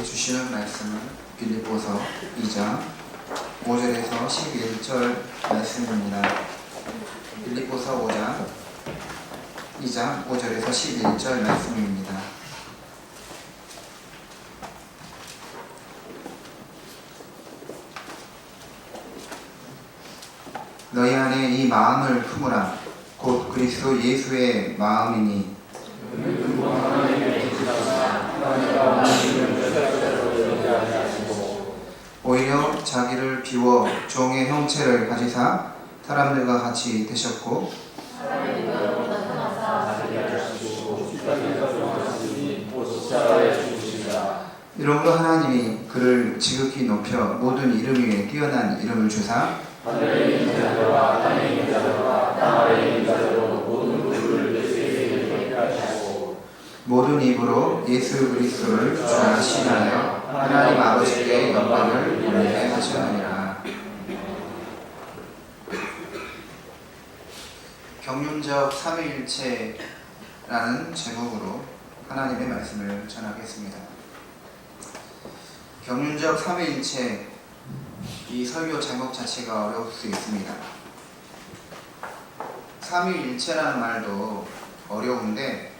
우리에게 주시는 말씀은 빌립보서 2장 5절에서 11절 말씀입니다. 빌립보서 2장 5절에서 11절 말씀입니다. 너희 안에 이 마음을 품으라. 곧 그리스도 예수의 마음이니 오히려 자기를 비워 종의 형체를 가지사 사람들과 같이 되셨고 이러므로 하나님이 그를 지극히 높여 모든 이름 위에 뛰어난 이름을 주사 하늘에 있는 자들과 땅에 있는 자들과 땅 아래에 있는 자들로 모든 무릎을 예수의 이름으로 하시고 모든 입으로 예수 그리스도를 주 하시나요 하나님 아버지께 영광을 돌리게 하시느니라. 경륜적 삼위일체라는 제목으로 하나님의 말씀을 전하겠습니다. 경륜적 삼위일체, 이 설교 제목 자체가 어려울 수 있습니다. 삼위일체라는 말도 어려운데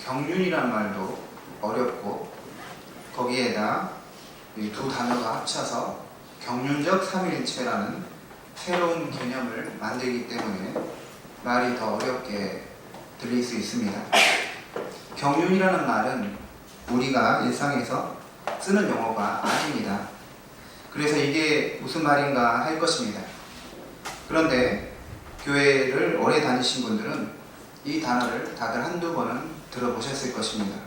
경륜이라는 말도 어렵고 거기에다 이 두 단어가 합쳐서 경륜적 삼위일체라는 새로운 개념을 만들기 때문에 말이 더 어렵게 들릴 수 있습니다. 경륜이라는 말은 우리가 일상에서 쓰는 용어가 아닙니다. 그래서 이게 무슨 말인가 할 것입니다. 그런데 교회를 오래 다니신 분들은 이 단어를 다들 한두 번은 들어보셨을 것입니다.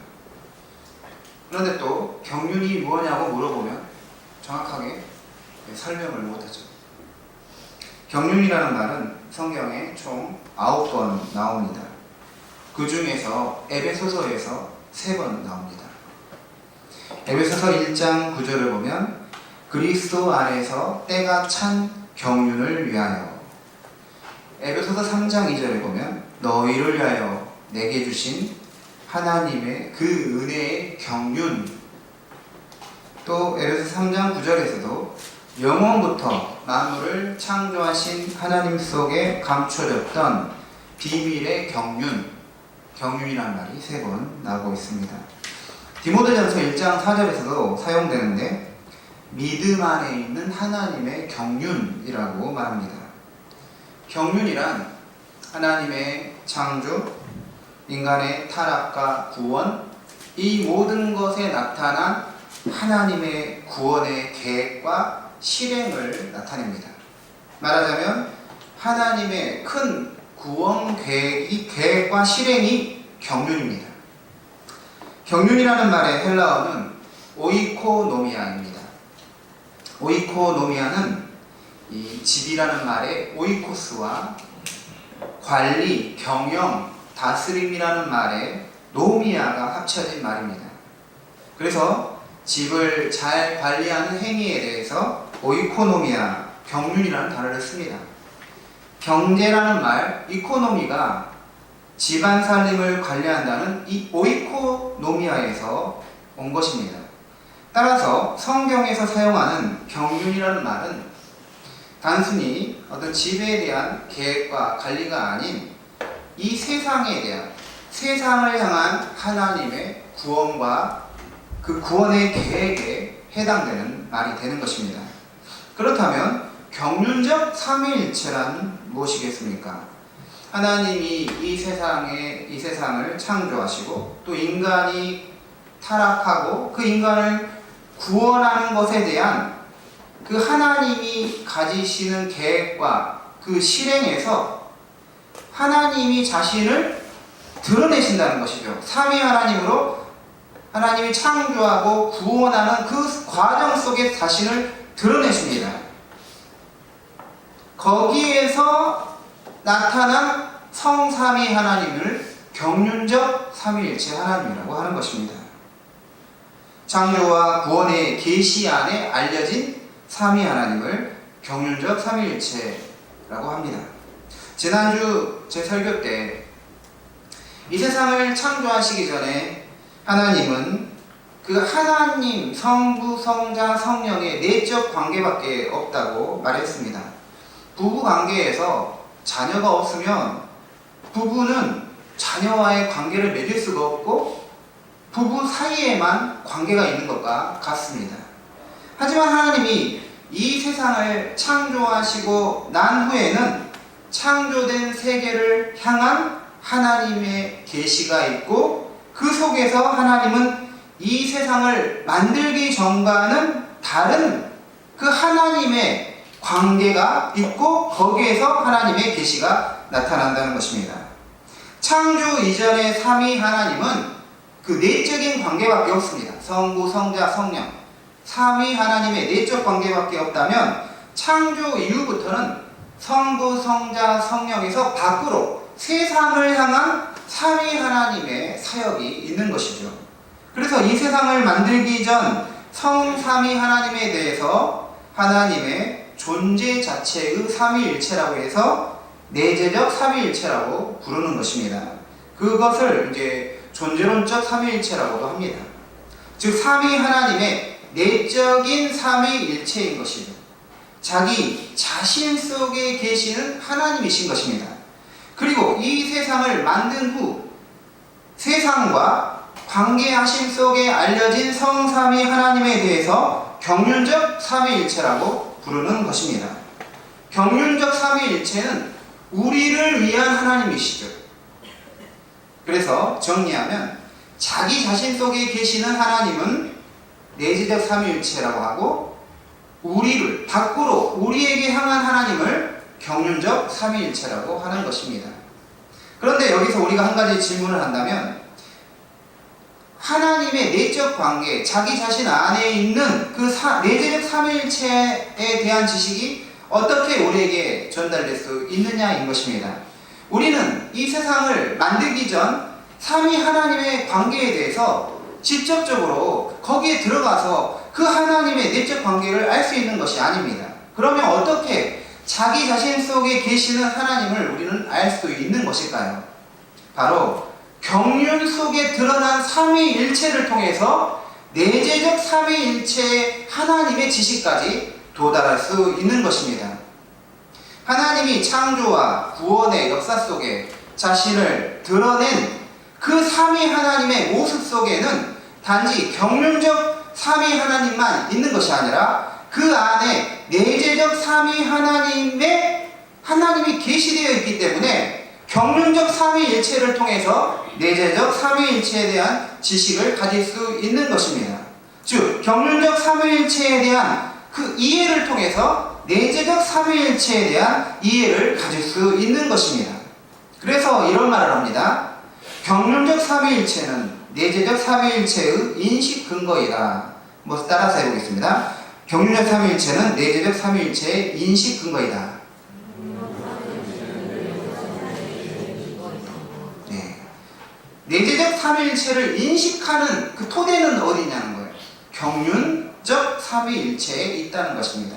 그런데 또 경륜이 무엇냐고 물어보면 정확하게 설명을 못하죠. 경륜이라는 말은 성경에 총 9번 나옵니다. 그 중에서 에베소서에서 3번 나옵니다. 에베소서 1장 9절을 보면 그리스도 안에서 때가 찬 경륜을 위하여, 에베소서 3장 2절에 보면 너희를 위하여 내게 주신 하나님의 그 은혜의 경륜, 또 에베소서 3장 9절에서도 영원부터 만물을 창조하신 하나님 속에 감춰졌던 비밀의 경륜, 경륜이라는 말이 3번 나오고 있습니다. 디모데전서 1장 4절에서도 사용되는데 믿음 안에 있는 하나님의 경륜이라고 말합니다. 경륜이란 하나님의 창조, 인간의 타락과 구원, 이 모든 것에 나타난 하나님의 구원의 계획과 실행을 나타냅니다. 말하자면 하나님의 큰 구원 계획과 실행이 경륜입니다. 경륜이라는 말의 헬라어는 오이코노미아입니다. 오이코노미아는 이 집이라는 말의 오이코스와 관리, 경영, 다스림이라는 말의 노미아가 합쳐진 말입니다. 그래서 집을 잘 관리하는 행위에 대해서 오이코노미아, 경륜이라는 단어를 씁니다. 경제라는 말, 이코노미가 집안 살림을 관리한다는 이 오이코노미아에서 온 것입니다. 따라서 성경에서 사용하는 경륜이라는 말은 단순히 어떤 집에 대한 계획과 관리가 아닌 이 세상에 대한, 세상을 향한 하나님의 구원과 그 구원의 계획에 해당되는 말이 되는 것입니다. 그렇다면 경륜적 삼위일체란 무엇이겠습니까? 하나님이 이 세상을 창조하시고 또 인간이 타락하고 그 인간을 구원하는 것에 대한 그 하나님이 가지시는 계획과 그 실행에서 하나님이 자신을 드러내신다는 것이죠. 삼위 하나님으로 하나님이 창조하고 구원하는 그 과정 속에 자신을 드러내십니다. 거기에서 나타난 성삼위 하나님을 경륜적 삼위일체 하나님이라고 하는 것입니다. 창조와 구원의 계시 안에 알려진 삼위 하나님을 경륜적 삼위일체라고 합니다. 지난주 제 설교 때 이 세상을 창조하시기 전에 하나님은 그 하나님, 성부, 성자, 성령의 내적 관계밖에 없다고 말했습니다. 부부 관계에서 자녀가 없으면 부부는 자녀와의 관계를 맺을 수가 없고 부부 사이에만 관계가 있는 것과 같습니다. 하지만 하나님이 이 세상을 창조하시고 난 후에는 창조된 세계를 향한 하나님의 계시가 있고 그 속에서 하나님은 이 세상을 만들기 전과는 다른 그 하나님의 관계가 있고 거기에서 하나님의 계시가 나타난다는 것입니다. 창조 이전의 삼위 하나님은 그 내적인 관계밖에 없습니다. 성부, 성자, 성령 삼위 하나님의 내적 관계밖에 없다면 창조 이후부터는 성부, 성자, 성령에서 밖으로 세상을 향한 삼위 하나님의 사역이 있는 것이죠. 그래서 이 세상을 만들기 전 성삼위 하나님에 대해서 하나님의 존재 자체의 삼위일체라고 해서 내재적 삼위일체라고 부르는 것입니다. 그것을 이제 존재론적 삼위일체라고도 합니다. 즉 삼위 하나님의 내적인 삼위일체인 것이죠. 자기 자신 속에 계시는 하나님이신 것입니다. 그리고 이 세상을 만든 후 세상과 관계하심 속에 알려진 성삼위 하나님에 대해서 경륜적 삼위일체라고 부르는 것입니다. 경륜적 삼위일체는 우리를 위한 하나님이시죠. 그래서 정리하면 자기 자신 속에 계시는 하나님은 내재적 삼위일체라고 하고 우리를 밖으로 우리에게 향한 하나님을 경륜적 삼위일체라고 하는 것입니다. 그런데 여기서 우리가 한 가지 질문을 한다면 하나님의 내적 관계, 자기 자신 안에 있는 그 내재적 삼위일체에 대한 지식이 어떻게 우리에게 전달될 수 있느냐인 것입니다. 우리는 이 세상을 만들기 전 삼위 하나님의 관계에 대해서 직접적으로 거기에 들어가서 그 하나님의 내적 관계를 알 수 있는 것이 아닙니다. 그러면 어떻게 자기 자신 속에 계시는 하나님을 우리는 알 수 있는 것일까요? 바로 경륜 속에 드러난 삼위일체를 통해서 내재적 삼위일체의 하나님의 지식까지 도달할 수 있는 것입니다. 하나님이 창조와 구원의 역사 속에 자신을 드러낸 그 삼위 하나님의 모습 속에는 단지 경륜적 삼위 하나님만 있는 것이 아니라 그 안에 내재적 삼위 하나님이 계시되어 있기 때문에 경륜적 삼위일체를 통해서 내재적 삼위일체에 대한 지식을 가질 수 있는 것입니다. 즉 경륜적 삼위일체에 대한 그 이해를 통해서 내재적 삼위일체에 대한 이해를 가질 수 있는 것입니다. 그래서 이런 말을 합니다. 경륜적 삼위일체는 내재적 삼위일체의 인식 근거이다. 따라서 해보겠습니다. 경륜적 삼위일체는 내재적 삼위일체의 인식 근거이다. 내재적 삼위일체를 인식하는 그 토대는 어디 있냐는 거예요. 경륜적 삼위일체에 있다는 것입니다.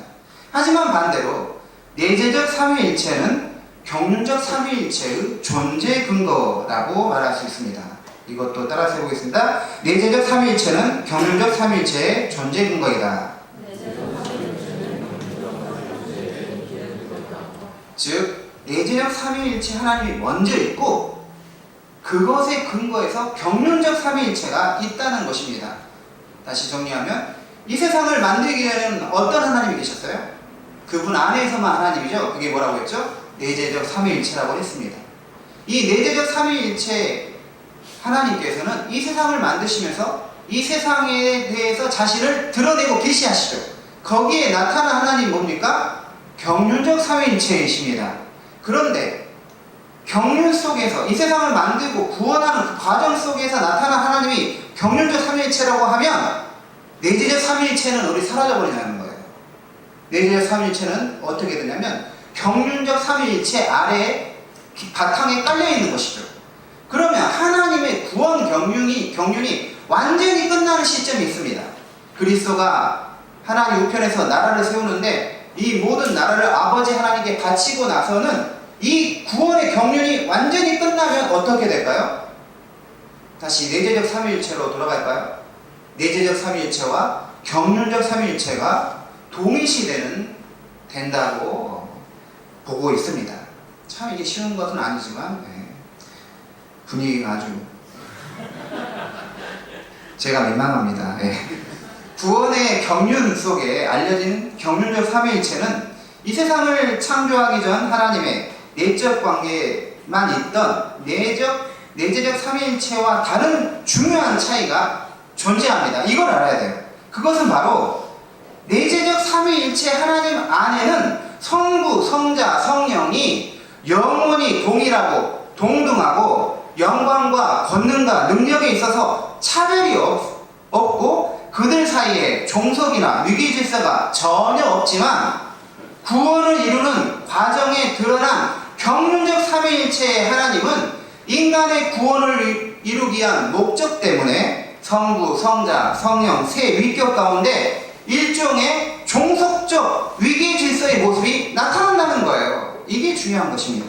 하지만 반대로 내재적 삼위일체는 경륜적 삼위일체의 존재 근거라고 말할 수 있습니다. 이것도 따라서 해보겠습니다. 내재적 삼위일체는 경륜적 삼위일체의 존재 근거이다. 즉 내재적 삼위일체 하나님이 먼저 있고 그것에 근거해서 경륜적 삼위일체가 있다는 것입니다. 다시 정리하면 이 세상을 만들기 전에는 어떤 하나님이 계셨어요? 그분 안에서만 하나님이죠. 그게 뭐라고 했죠? 내재적 삼위일체라고 했습니다. 이 내재적 삼위일체 하나님께서는 이 세상을 만드시면서 이 세상에 대해서 자신을 드러내고 계시하시죠. 거기에 나타난 하나님 뭡니까? 경륜적 삼위일체이십니다. 그런데 경륜 속에서 이 세상을 만들고 구원하는 그 과정 속에서 나타난 하나님이 경륜적 삼위일체라고 하면 내재적 삼위일체는 어디 사라져버리냐는 거예요. 내재적 삼위일체는 어떻게 되냐면 경륜적 삼위일체 아래에 바탕에 깔려있는 것이죠. 그러면 하나님의 구원 경륜이 완전히 끝나는 시점이 있습니다. 그리스도가 하나님 우편에서 나라를 세우는데 이 모든 나라를 아버지 하나님께 바치고 나서는 이 구원의 경륜이 완전히 끝나면 어떻게 될까요? 다시 내재적 삼위일체로 돌아갈까요? 내재적 삼위일체와 경륜적 삼위일체가 동일시되는 된다고 보고 있습니다. 참 이게 쉬운 것은 아니지만 분위기가 아주 제가 민망합니다. 구원의 경륜 속에 알려진 경륜적 삼위일체는 이 세상을 창조하기 전 하나님의 내적 관계만 있던 내재적 삼위일체와 다른 중요한 차이가 존재합니다. 이걸 알아야 돼요. 그것은 바로 내재적 삼위일체 하나님 안에는 성부, 성자, 성령이 영원히 동일하고 동등하고 영광과 권능과 능력에 있어서 차별이 없고 그들 사이에 종속이나 위기질서가 전혀 없지만 구원을 이루는 과정에 드러난 경륜적 삼위일체의 하나님은 인간의 구원을 이루기 위한 목적 때문에 성부, 성자, 성령 세 위격 가운데 일종의 종속적 위기 질서의 모습이 나타난다는 거예요. 이게 중요한 것입니다.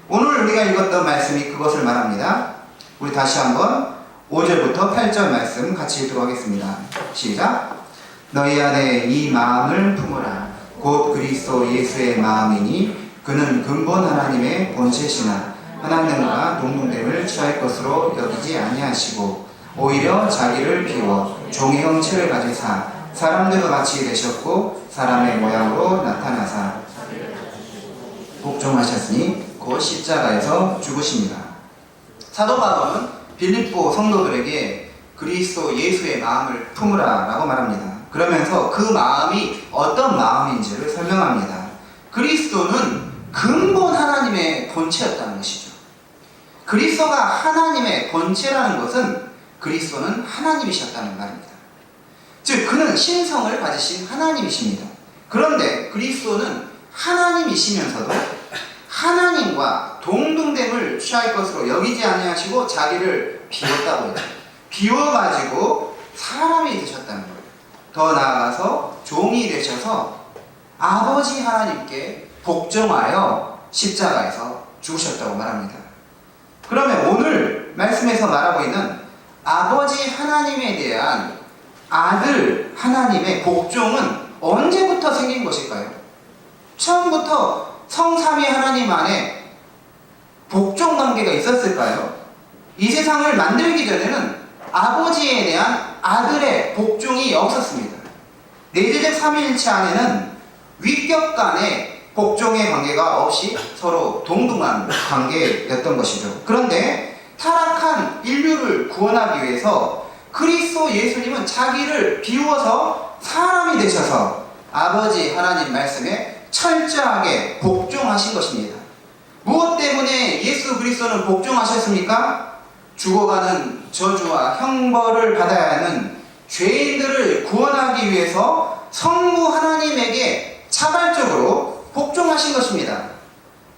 오늘 우리가 읽었던 말씀이 그것을 말합니다. 우리 다시 한번 5절부터 8절 말씀 같이 읽도록 하겠습니다. 시작. 너희 안에 이 마음을 품으라. 곧 그리스도 예수의 마음이니 그는 근본 하나님의 본체시나 하나님과 동등됨을 취할 것으로 여기지 아니하시고 오히려 자기를 비워 종의 형체를 가지사 사람들과 같이 되셨고 사람의 모양으로 나타나사 복종하셨으니 곧 십자가에서 죽으십니다. 사도 바울은 빌립보 성도들에게 그리스도 예수의 마음을 품으라 라고 말합니다. 그러면서 그 마음이 어떤 마음인지를 설명합니다. 그리스도는 근본 하나님의 본체였다는 것이죠. 그리스도가 하나님의 본체라는 것은 그리스도는 하나님이셨다는 말입니다. 즉 그는 신성을 가지신 하나님이십니다. 그런데 그리스도는 하나님이시면서도 하나님과 동등됨을 취할 것으로 여기지 아니하시고 자기를 비웠다고 해요. 비워가지고 사람이 되셨다는 거예요. 더 나아가서 종이 되셔서 아버지 하나님께 복종하여 십자가에서 죽으셨다고 말합니다. 그러면 오늘 말씀에서 말하고 있는 아버지 하나님에 대한 아들 하나님의 복종은 언제부터 생긴 것일까요? 처음부터 성삼위 하나님 안에 복종 관계가 있었을까요? 이 세상을 만들기 전에는 아버지에 대한 아들의 복종이 없었습니다. 내재적 삼위일체 안에는 위격 간의 복종의 관계가 없이 서로 동등한 관계였던 것이죠. 그런데 타락한 인류를 구원하기 위해서 그리스도 예수님은 자기를 비워서 사람이 되셔서 아버지 하나님 말씀에 철저하게 복종하신 것입니다. 무엇 때문에 예수 그리스도는 복종하셨습니까? 죽어가는 저주와 형벌을 받아야 하는 죄인들을 구원하기 위해서 성부 하나님에게 자발적으로 복종하신 것입니다.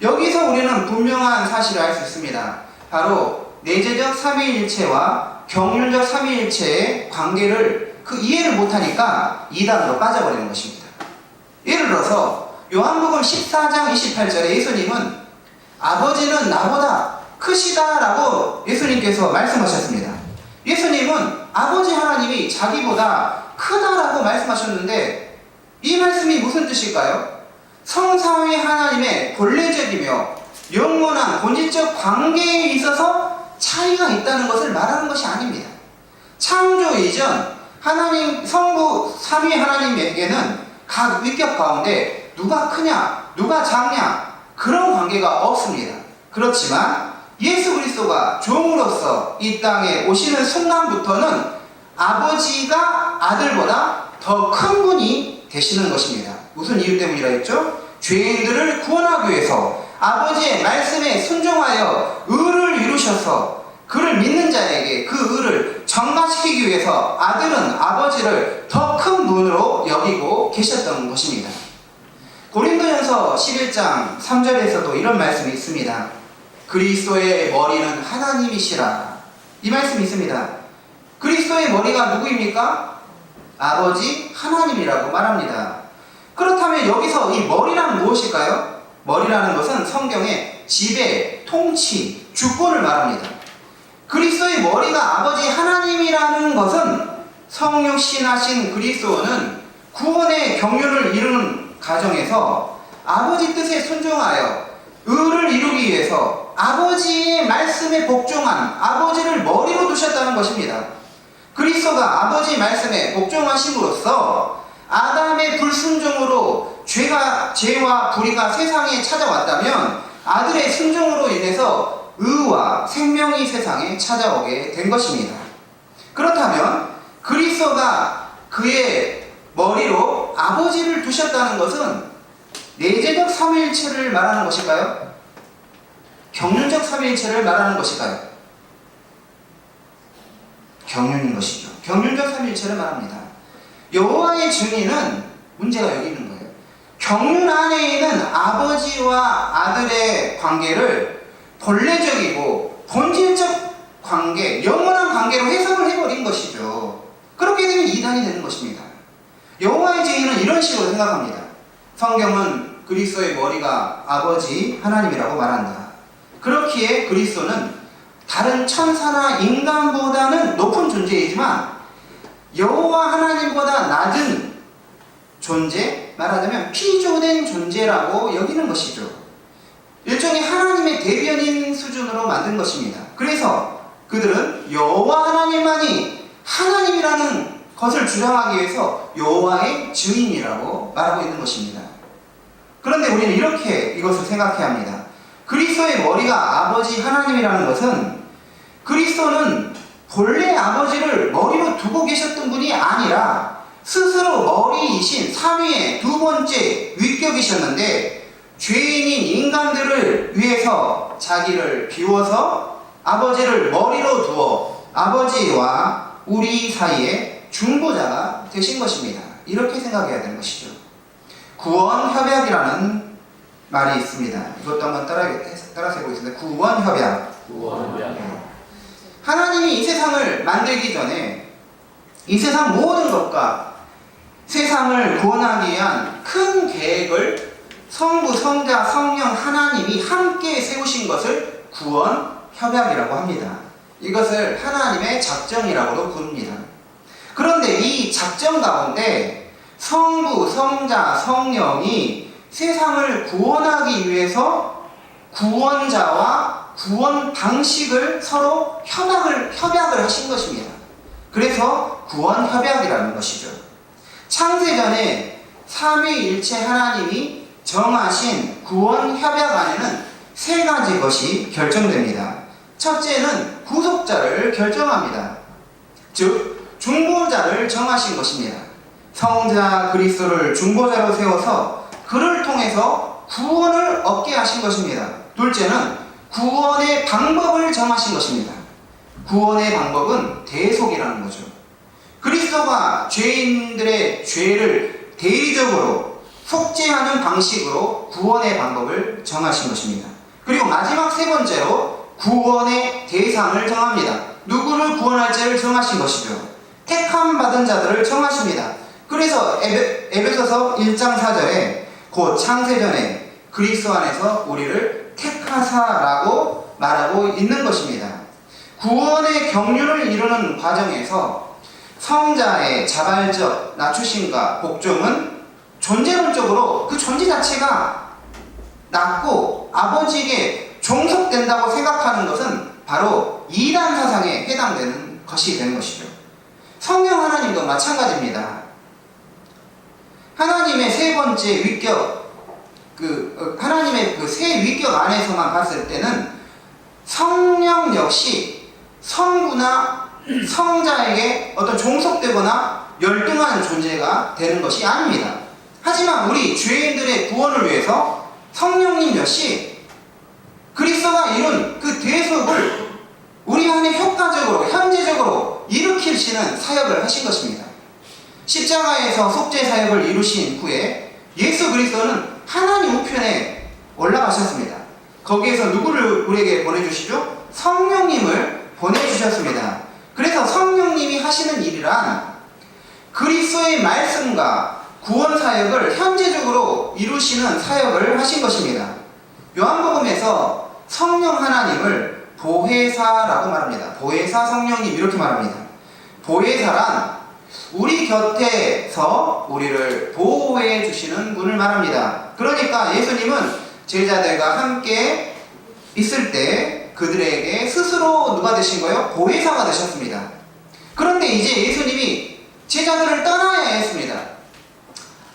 여기서 우리는 분명한 사실을 알 수 있습니다. 바로 내재적 삼위일체와 경륜적 삼위일체의 관계를 이해를 못하니까 이단으로 빠져버리는 것입니다. 예를 들어서 요한복음 14장 28절에 예수님은 아버지는 나보다 크시다라고 예수님께서 말씀하셨습니다. 예수님은 아버지 하나님이 자기보다 크다라고 말씀하셨는데 이 말씀이 무슨 뜻일까요? 성삼위 하나님의 본래적이며 영원한 본질적 관계에 있어서 차이가 있다는 것을 말하는 것이 아닙니다. 창조 이전 하나님 성부 삼위 하나님에게는 각 위격 가운데 누가 크냐 누가 작냐 그런 관계가 없습니다. 그렇지만 예수 그리스도가 종으로서 이 땅에 오시는 순간부터는 아버지가 아들보다 더 큰 분이 되시는 것입니다. 무슨 이유 때문이라 했죠? 죄인들을 구원하기 위해서 아버지의 말씀에 순종하여 의를 이루셔서 그를 믿는 자에게 그 의를 전가시키기 위해서 아들은 아버지를 더 큰 분으로 여기고 계셨던 것입니다. 고린도전서 11장 3절에서도 이런 말씀이 있습니다. 그리스도의 머리는 하나님이시라. 이 말씀이 있습니다. 그리스도의 머리가 누구입니까? 아버지 하나님이라고 말합니다. 그렇다면 여기서 이 머리란 무엇일까요? 머리라는 것은 성경의 지배, 통치, 주권을 말합니다. 그리스도의 머리가 아버지 하나님이라는 것은 성육신하신 그리스도는 구원의 경륜을 이루는 과정에서 아버지 뜻에 순종하여 의를 이루기 위해서 아버지의 말씀에 복종한 아버지를 머리로 두셨다는 것입니다. 그리스도가 아버지 말씀에 복종하심으로써 아담의 불순종으로 죄와 불의가 세상에 찾아왔다면 아들의 순종으로 인해서 의와 생명이 세상에 찾아오게 된 것입니다. 그렇다면 그리스도가 그의 머리로 아버지를 두셨다는 것은 내재적 삼위일체를 말하는 것일까요? 경륜적 삼위일체를 말하는 것일까요? 경륜인 것이죠. 경륜적 삼위일체를 말합니다. 여호와의 증인은 문제가 여기 있는 거예요. 경륜 안에 있는 아버지와 아들의 관계를 본래적이고 본질적 관계, 영원한 관계로 해석을 해버린 것이죠. 그렇게 되면 이단이 되는 것입니다. 여호와의 증인은 이런 식으로 생각합니다. 성경은 그리스도의 머리가 아버지 하나님이라고 말한다. 그렇기에 그리스도는 다른 천사나 인간보다는 높은 존재이지만 여호와 하나님보다 낮은 존재, 말하자면 피조된 존재라고 여기는 것이죠. 일종의 하나님의 대변인 수준으로 만든 것입니다. 그래서 그들은 여호와 하나님만이 하나님이라는 것을 주장하기 위해서 여호와의 증인이라고 말하고 있는 것입니다. 그런데 우리는 이렇게 이것을 생각해야 합니다. 그리스도의 머리가 아버지 하나님이라는 것은 그리스도는 본래 아버지를 머리로 두고 계셨던 분이 아니라 스스로 머리이신 삼위의 두 번째 위격이셨는데 죄인인 인간들을 위해서 자기를 비워서 아버지를 머리로 두어 아버지와 우리 사이에 중보자가 되신 것입니다. 이렇게 생각해야 되는 것이죠. 구원협약이라는 말이 있습니다. 이것도 한번 따라서 해보겠습니다. 구원협약. 하나님이 이 세상을 만들기 전에 이 세상 모든 것과 세상을 구원하기 위한 큰 계획을 성부, 성자, 성령 하나님이 함께 세우신 것을 구원협약이라고 합니다. 이것을 하나님의 작정이라고도 부릅니다. 그런데 이 작정 가운데 성부, 성자, 성령이 세상을 구원하기 위해서 구원자와 구원 방식을 서로 협약을 하신 것입니다. 그래서 구원협약이라는 것이죠. 창세전에 삼위일체 하나님이 정하신 구원협약 안에는 세 가지 것이 결정됩니다. 첫째는 구속자를 결정합니다. 즉 중보자를 정하신 것입니다. 성자 그리스도를 중보자로 세워서 그를 통해서 구원을 얻게 하신 것입니다. 둘째는 구원의 방법을 정하신 것입니다. 구원의 방법은 대속이라는 거죠. 그리스도가 죄인들의 죄를 대리적으로 속죄하는 방식으로 구원의 방법을 정하신 것입니다. 그리고 마지막 세 번째로 구원의 대상을 정합니다. 누구를 구원할지를 정하신 것이죠. 택함 받은 자들을 정하십니다. 그래서 에베소서 1장 4절에 곧 창세전에 그리스도 안에서 우리를 택하사라고 말하고 있는 것입니다. 구원의 경륜을 이루는 과정에서 성자의 자발적 낮추심과 복종은 존재론적으로 그 존재 자체가 낮고 아버지에게 종속된다고 생각하는 것은 바로 이단 사상에 해당되는 것이 되는 것이죠. 성령 하나님도 마찬가지입니다. 하나님의 세 번째 위격, 하나님의 그 세 위격 안에서만 봤을 때는 성령 역시 성부나 성자에게 어떤 종속되거나 열등한 존재가 되는 것이 아닙니다. 하지만 우리 죄인들의 구원을 위해서 성령님 역시 그리스도가 이룬 그 대속을 우리 안에 효과적으로 현재적으로 일으키시는 사역을 하신 것입니다. 십자가에서 속죄 사역을 이루신 후에 예수 그리스도는 하나님 우편에 올라가셨습니다. 거기에서 누구를 우리에게 보내주시죠? 성령님을 보내주셨습니다. 그래서 성령님이 하시는 일이란 그리스도의 말씀과 구원 사역을 현재적으로 이루시는 사역을 하신 것입니다. 요한복음에서 성령 하나님을 보혜사라고 말합니다. 보혜사 성령님 이렇게 말합니다. 보혜사란 우리 곁에서 우리를 보호해 주시는 분을 말합니다. 그러니까 예수님은 제자들과 함께 있을 때 그들에게 스스로 누가 되신 거예요? 보혜사가 되셨습니다. 그런데 이제 예수님이 제자들을 떠나야 했습니다.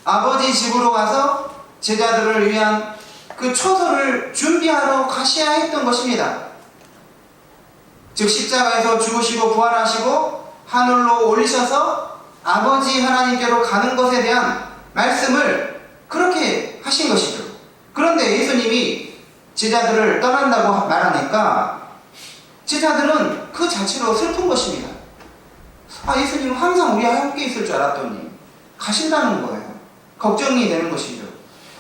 아버지 집으로 가서 제자들을 위한 그 초소를 준비하러 가셔야 했던 것입니다. 즉 십자가에서 죽으시고 부활하시고 하늘로 올리셔서 아버지 하나님께로 가는 것에 대한 말씀을 그렇게 하신 것이죠. 그런데 예수님이 제자들을 떠난다고 말하니까 제자들은 그 자체로 슬픈 것입니다. 예수님은 항상 우리와 함께 있을 줄 알았더니 가신다는 거예요. 걱정이 되는 것이죠.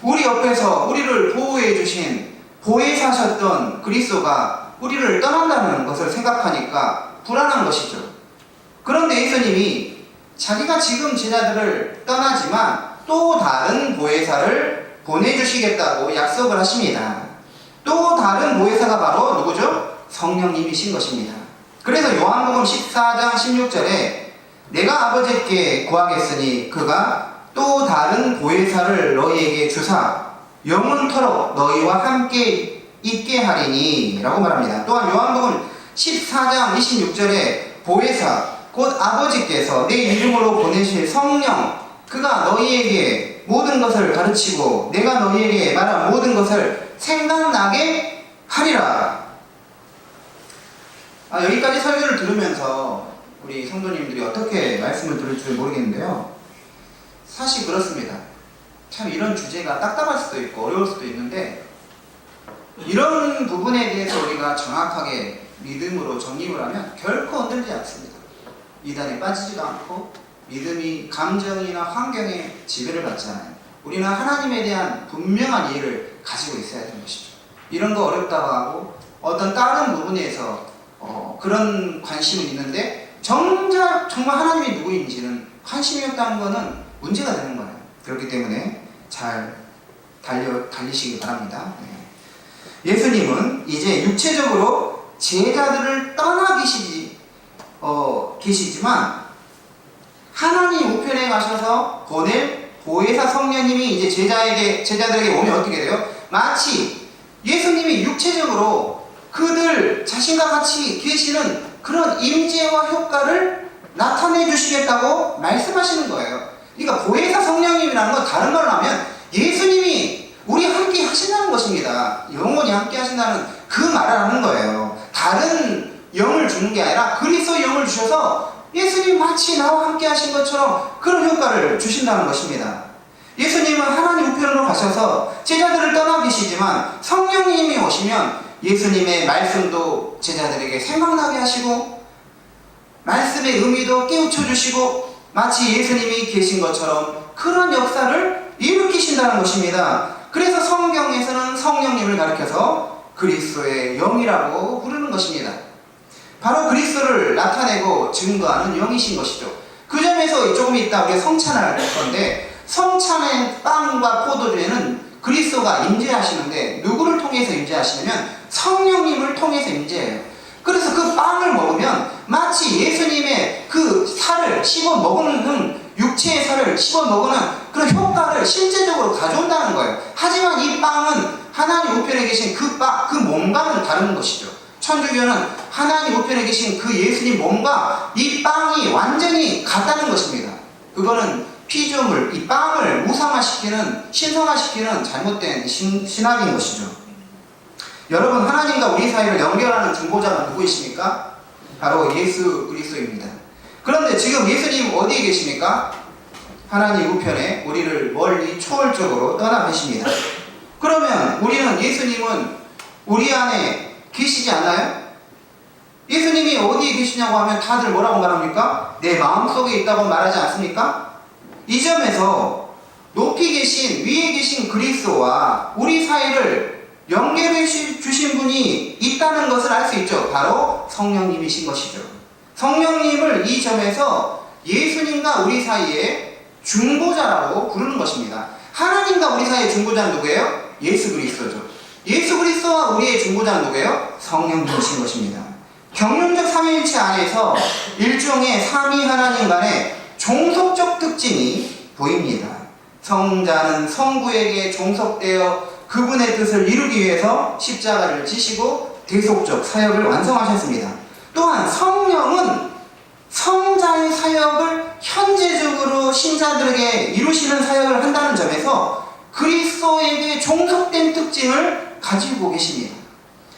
우리 옆에서 우리를 보호해 주신 보혜사셨던 그리스도가 우리를 떠난다는 것을 생각하니까 불안한 것이죠. 그런데 예수님이 자기가 지금 제자들을 떠나지만 또 다른 보혜사를 보내주시겠다고 약속을 하십니다. 또 다른 보혜사가 바로 누구죠? 성령님이신 것입니다. 그래서 요한복음 14장 16절에 내가 아버지께 구하겠으니 그가 또 다른 보혜사를 너희에게 주사 영원토록 너희와 함께 있게 하리니 라고 말합니다. 또한 요한복음 14장 26절에 보혜사 곧 아버지께서 내 이름으로 보내실 성령 그가 너희에게 모든 것을 가르치고 내가 너희에게 말한 모든 것을 생각나게 하리라. 여기까지 설교를 들으면서 우리 성도님들이 어떻게 말씀을 들을지 모르겠는데요. 사실 그렇습니다. 참 이런 주제가 딱딱할 수도 있고 어려울 수도 있는데 이런 부분에 대해서 우리가 정확하게 믿음으로 정립을 하면 결코 흔들리지 않습니다. 이단에 빠지지도 않고 믿음이 감정이나 환경에 지배를 받지 않아요. 우리는 하나님에 대한 분명한 이해를 가지고 있어야 되는 것이죠. 이런 거 어렵다고 하고 어떤 다른 부분에서 그런 관심은 있는데 정말 하나님이 누구인지는 관심이 없다는 것은 문제가 되는 거예요. 그렇기 때문에 잘 달리시기 바랍니다. 예수님은 이제 육체적으로 제자들을 떠나 계시지만 하나님 우편에 가셔서 보낼 보혜사 성령님이 이제 제자들에게 오면 어떻게 돼요? 마치 예수님이 육체적으로 그들 자신과 같이 계시는 그런 임재와 효과를 나타내 주시겠다고 말씀하시는 거예요. 그러니까 보혜사 성령님이라는 건 다른 말로 하면 예수님이 우리 함께 하신다는 것입니다. 영원히 함께 하신다는 그 말을 하는 거예요. 다른 영을 주는 게 아니라 그리스도의 영을 주셔서 예수님 마치 나와 함께 하신 것처럼 그런 효과를 주신다는 것입니다. 예수님은 하나님 우편으로 가셔서 제자들을 떠나 계시지만 성령님이 오시면 예수님의 말씀도 제자들에게 생각나게 하시고 말씀의 의미도 깨우쳐 주시고 마치 예수님이 계신 것처럼 그런 역사를 일으키신다는 것입니다. 그래서 성경에서는 성령님을 가리켜서 그리스도의 영이라고 부르는 것입니다. 바로 그리스도를 나타내고 증거하는 영이신 것이죠. 그 점에서 조금 이따 우리가 성찬을 할 건데 성찬의 빵과 포도주에는 그리스도가 임재하시는데 누구를 통해서 임재하시냐면 성령님을 통해서 임재해요. 그래서 그 빵을 먹으면 마치 예수님의 그 살을 씹어 먹는 육체의 살을 씹어 먹는 그런 효과를 실제적으로 가져온다는 거예요. 하지만 이 빵은 하나님 우편에 계신 그 몸과는 다른 것이죠. 천주교는 하나님 우편에 계신 그 예수님 몸과 이 빵이 완전히 같다는 것입니다. 그거는 피조물, 이 빵을 무상화시키는, 신성화시키는 잘못된 신학인 것이죠. 여러분, 하나님과 우리 사이를 연결하는 중보자가 누구이십니까? 바로 예수 그리스도입니다. 그런데 지금 예수님 어디에 계십니까? 하나님 우편에 우리를 멀리 초월적으로 떠나 계십니다. 그러면 우리는 예수님은 우리 안에 계시지 않나요? 예수님이 어디에 계시냐고 하면 다들 뭐라고 말합니까? 내 마음속에 있다고 말하지 않습니까? 이 점에서 높이 계신, 위에 계신 그리스도와 우리 사이를 연결해 주신 분이 있다는 것을 알 수 있죠. 바로 성령님이신 것이죠. 성령님을 이 점에서 예수님과 우리 사이의 중보자라고 부르는 것입니다. 하나님과 우리 사이의 중보자는 누구예요? 예수 그리스도죠. 예수 그리스도와 우리의 중보자는 누구예요? 성령님이신 것입니다. 경륜적 삼위일체 안에서 일종의 삼위 하나님 간의 종속적 특징이 보입니다. 성자는 성부에게 종속되어 그분의 뜻을 이루기 위해서 십자가를 지시고 대속적 사역을 완성하셨습니다. 또한 성령은 성자의 사역을 현재적으로 신자들에게 이루시는 사역을 한다는 점에서 그리스도에게 종속된 특징을 가지고 계십니다.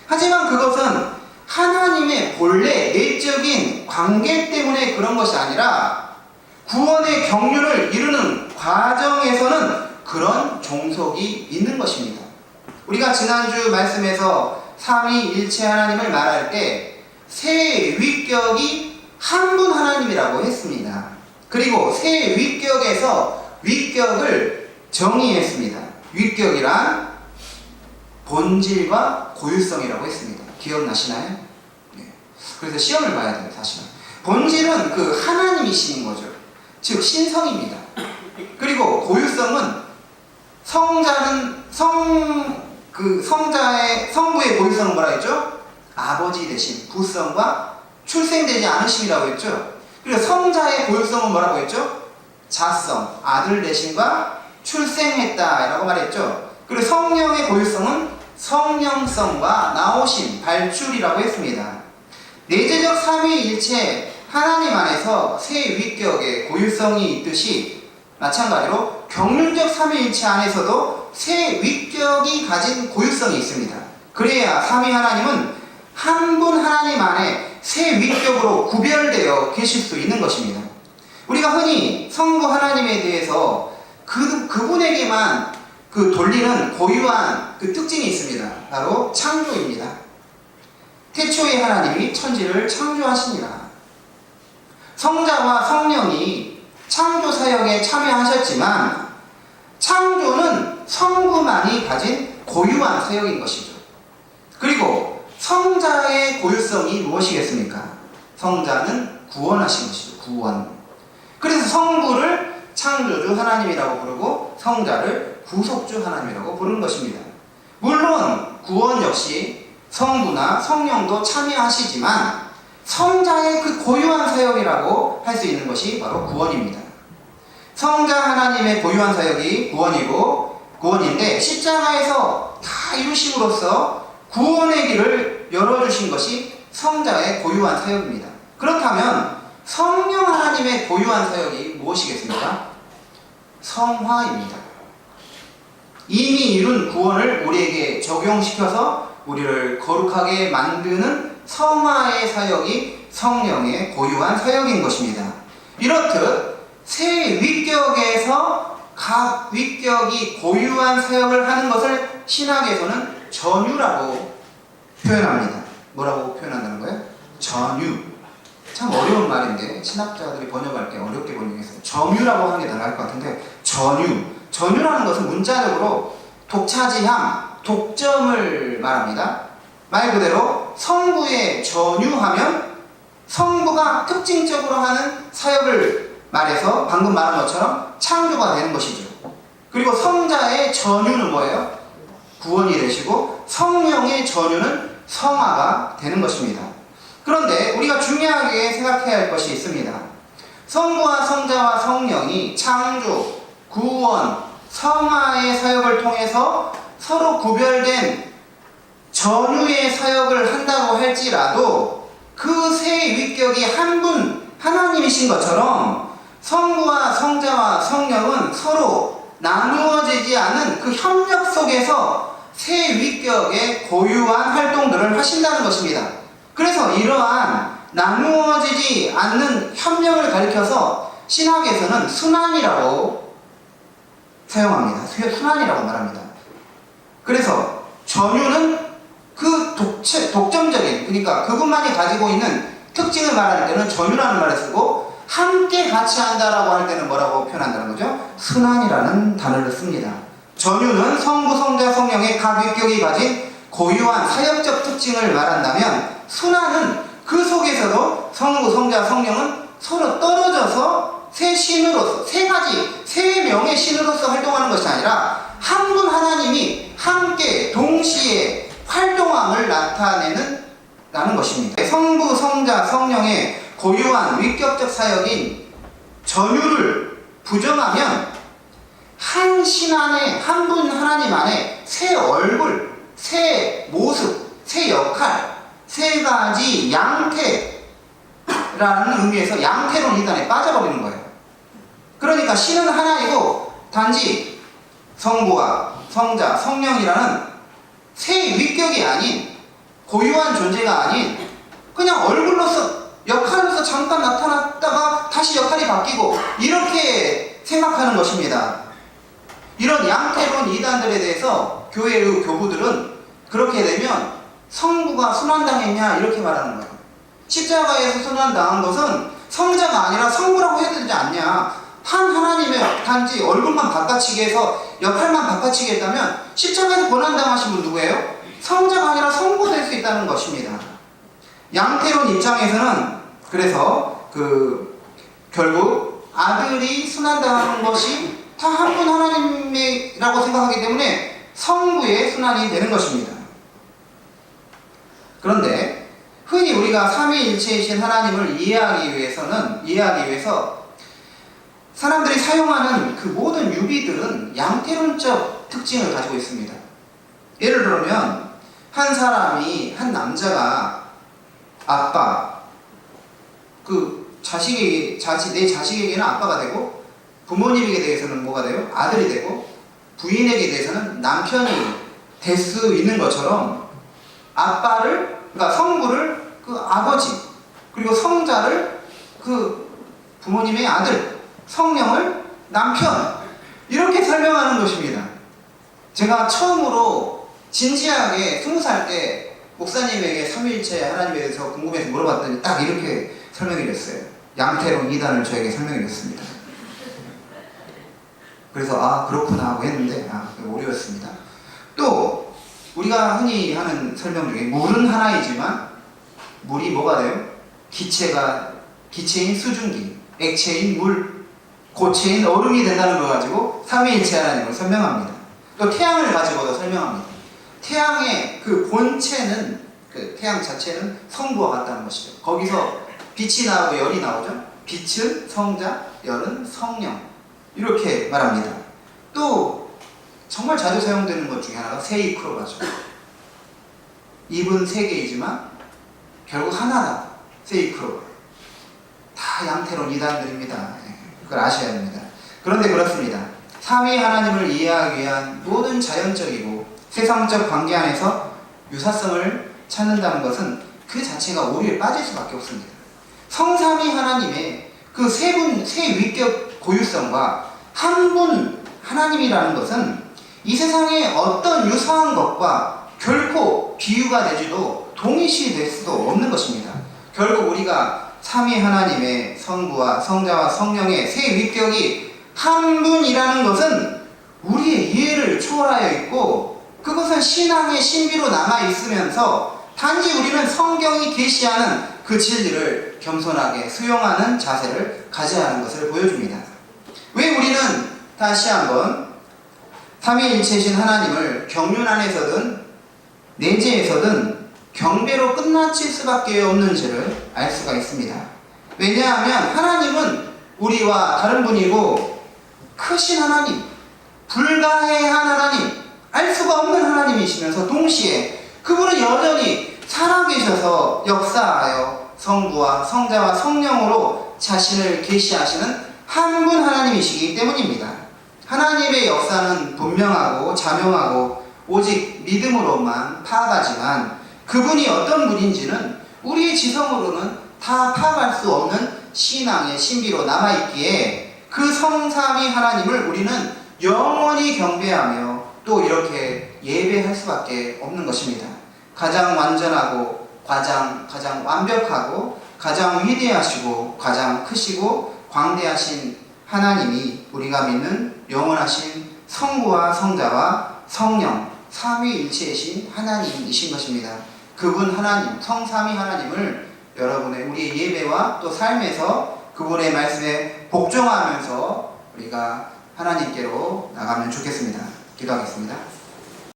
하지만 그것은 하나님의 본래 내적인 관계 때문에 그런 것이 아니라 구원의 경륜을 이루는 과정에서는 그런 종속이 있는 것입니다. 우리가 지난주 말씀에서 삼위일체 하나님을 말할 때 세 위격이 한 분 하나님이라고 했습니다. 그리고 세 위격에서 위격을 정의했습니다. 위격이란 본질과 고유성이라고 했습니다. 기억나시나요? 네. 그래서 시험을 봐야 돼요, 사실은. 본질은 그 하나님이신 거죠. 즉 신성입니다. 그리고 고유성은 성자는 성부의 고유성은 뭐라 했죠? 아버지 되신 부성과 출생되지 않으심이라고 했죠. 그리고 성자의 고유성은 뭐라고 했죠? 자성, 아들 되심과 출생했다라고 말했죠. 그리고 성령의 고유성은 성령성과 나오심, 발출이라고 했습니다. 내재적 삼위일체 하나님 안에서 세 위격의 고유성이 있듯이 마찬가지로 경륜적 삼위일체 안에서도 세 위격이 가진 고유성이 있습니다. 그래야 삼위 하나님은 한 분 하나님 안에 세 위격으로 구별되어 계실 수 있는 것입니다. 우리가 흔히 성부 하나님에 대해서 그분에게만 돌리는 고유한 특징이 있습니다. 바로 창조입니다. 태초에 하나님이 천지를 창조하십니다. 성자와 성령이 창조 사역에 참여하셨지만 창조는 성부만이 가진 고유한 사역인 것이죠. 그리고 성자의 고유성이 무엇이겠습니까? 성자는 구원하신 것이죠. 구원. 그래서 성부를 창조주 하나님이라고 부르고 성자를 구속주 하나님이라고 부르는 것입니다. 물론 구원 역시 성부나 성령도 참여하시지만 성자의 그 고유한 사역이라고 할 수 있는 것이 바로 구원입니다. 성자 하나님의 고유한 사역이 구원인데 십자가에서 다 이루심으로써 구원의 길을 열어주신 것이 성자의 고유한 사역입니다. 그렇다면 성령 하나님의 고유한 사역이 무엇이겠습니까? 성화입니다. 이미 이룬 구원을 우리에게 적용시켜서 우리를 거룩하게 만드는 성화의 사역이 성령의 고유한 사역인 것입니다. 이렇듯 세 위격에서 각 위격이 고유한 사역을 하는 것을 신학에서는 전유라고 표현합니다. 뭐라고 표현한다는 거예요? 전유. 참 어려운 말인데 신학자들이 번역할 때 어렵게 번역했어요. 정유라고 하는 게 나을 것 같은데 전유. 전유라는 것은 문자적으로 독차지함, 독점을 말합니다. 말 그대로 성부의 전유하면 성부가 특징적으로 하는 사역을 말해서 방금 말한 것처럼 창조가 되는 것이죠. 그리고 성자의 전유는 뭐예요? 구원이 되시고 성령의 전유는 성화가 되는 것입니다. 그런데 우리가 중요하게 생각해야 할 것이 있습니다. 성부와 성자와 성령이 창조, 구원, 성화의 사역을 통해서 서로 구별된 전유의 사역을 한다고 할지라도 그 세 위격이 한 분 하나님이신 것처럼 성부와 성자와 성령은 서로 나누어지지 않은 그 협력 속에서 세 위격의 고유한 활동들을 하신다는 것입니다. 그래서 이러한 나누어지지 않는 협력을 가리켜서 신학에서는 순환이라고 사용합니다. 순환이라고 말합니다. 그래서 전유는 그 독점적인, 그러니까 그분만이 가지고 있는 특징을 말할 때는 전유라는 말을 쓰고 함께 같이 한다라고 할 때는 뭐라고 표현한다는 거죠? 순환이라는 단어를 씁니다. 전유는 성부, 성자, 성령의 각 위격이 가진 고유한 사역적 특징을 말한다면 순환은 그 속에서도 성부, 성자, 성령은 서로 떨어져서 세 신으로서, 세 명의 신으로서 활동하는 것이 아니라 한 분 하나님이 함께 동시에 활동함을 나타내는 것입니다. 성부, 성자, 성령의 고유한 위격적 사역인 전유를 부정하면 한 신 안에, 한 분 하나님 안에 새 얼굴, 새 모습, 새 역할, 세 가지 양태라는 의미에서 양태론 이단에 빠져버리는 거예요. 그러니까 신은 하나이고 단지 성부와 성자, 성령이라는 새 위격이 아닌, 고유한 존재가 아닌 그냥 얼굴로서, 역할로서 잠깐 나타났다가 다시 역할이 바뀌고 이렇게 생각하는 것입니다. 이런 양태론 이단들에 대해서 교회의 교부들은 그렇게 되면 성부가 순환당했냐 이렇게 말하는 거예요. 십자가에서 순환당한 것은 성자가 아니라 성부라고 해야 되지 않냐. 한 하나님의 단지 얼굴만 바꿔치기 해서 역할만 바꿔치기 했다면 십자가에서 고난당하신 분 누구예요? 성자가 아니라 성부 될 수 있다는 것입니다. 양태론 입장에서는 그래서 결국 아들이 순환당하는 것이 다 한 분 하나님이라고 생각하기 때문에 성부의 순환이 되는 것입니다. 그런데 흔히 우리가 삼위일체이신 하나님을 이해하기 위해서 사람들이 사용하는 그 모든 유비들은 양태론적 특징을 가지고 있습니다. 예를 들면 한 사람이, 한 남자가 아빠, 내 자식에게는 아빠가 되고 부모님에게 대해서는 뭐가 돼요? 아들이 되고 부인에게 대해서는 남편이 될 수 있는 것처럼 그러니까 성부를 아버지, 그리고 성자를 부모님의 아들, 성령을 남편, 이렇게 설명하는 것입니다. 제가 처음으로 진지하게 20살 때 목사님에게 삼위일체 하나님에 대해서 궁금해서 물어봤더니 딱 이렇게 설명해 줬어요. 양태론 이단을 저에게 설명해 줬습니다. 그래서 그렇구나 하고 했는데 오류였습니다. 또 우리가 흔히 하는 설명 중에 물은 하나이지만 물이 뭐가 돼요? 기체인 수증기, 액체인 물, 고체인 얼음이 된다는 걸 가지고 삼위일체 하나님을 설명합니다. 또 태양을 가지고도 설명합니다. 태양의 본체는, 태양 자체는 성부와 같다는 것이죠. 거기서 빛이 나오고 열이 나오죠. 빛은 성자, 열은 성령, 이렇게 말합니다. 또 정말 자주 사용되는 것 중에 하나가 세이크로가죠. 입은 세 개이지만 결국 하나다. 세이크로. 다 양태론 이단들입니다. 그걸 아셔야 합니다. 그런데 그렇습니다. 삼위 하나님을 이해하기 위한 모든 자연적이고 세상적 관계 안에서 유사성을 찾는다는 것은 그 자체가 오류에 빠질 수밖에 없습니다. 성삼위 하나님의 세 위격 고유성과 한 분 하나님이라는 것은 이 세상의 어떤 유사한 것과 결코 비유가 되지도 동일시될 수도 없는 것입니다. 결국 우리가 삼위 하나님의 성부와 성자와 성령의 세 위격이 한 분이라는 것은 우리의 이해를 초월하여 있고, 그것은 신앙의 신비로 남아있으면서 단지 우리는 성경이 계시하는 그 진리를 겸손하게 수용하는 자세를 가져야 하는 것을 보여줍니다. 왜 우리는 다시 한번 삼위일체이신 하나님을 경륜 안에서든 내재에서든 경배로 끝마칠 수밖에 없는지를 알 수가 있습니다. 왜냐하면 하나님은 우리와 다른 분이고 크신 하나님, 불가해한 하나님, 알 수가 없는 하나님이시면서 동시에 그분은 여전히 살아계셔서 역사하여 성부와 성자와 성령으로 자신을 계시하시는 한 분 하나님이시기 때문입니다. 하나님의 역사는 분명하고 자명하고 오직 믿음으로만 파악하지만 그분이 어떤 분인지는 우리의 지성으로는 다 파악할 수 없는 신앙의 신비로 남아있기에 그 성삼위 하나님을 우리는 영원히 경배하며 또 이렇게 예배할 수밖에 없는 것입니다. 가장 완전하고 가장 완벽하고 가장 위대하시고 가장 크시고 광대하신 하나님이 우리가 믿는 영원하신 성부와 성자와 성령 삼위일체이신 하나님이신 것입니다. 그분 하나님, 성삼위 하나님을 여러분의 우리의 예배와 또 삶에서 그분의 말씀에 복종하면서 우리가 하나님께로 나가면 좋겠습니다. 기도하겠습니다.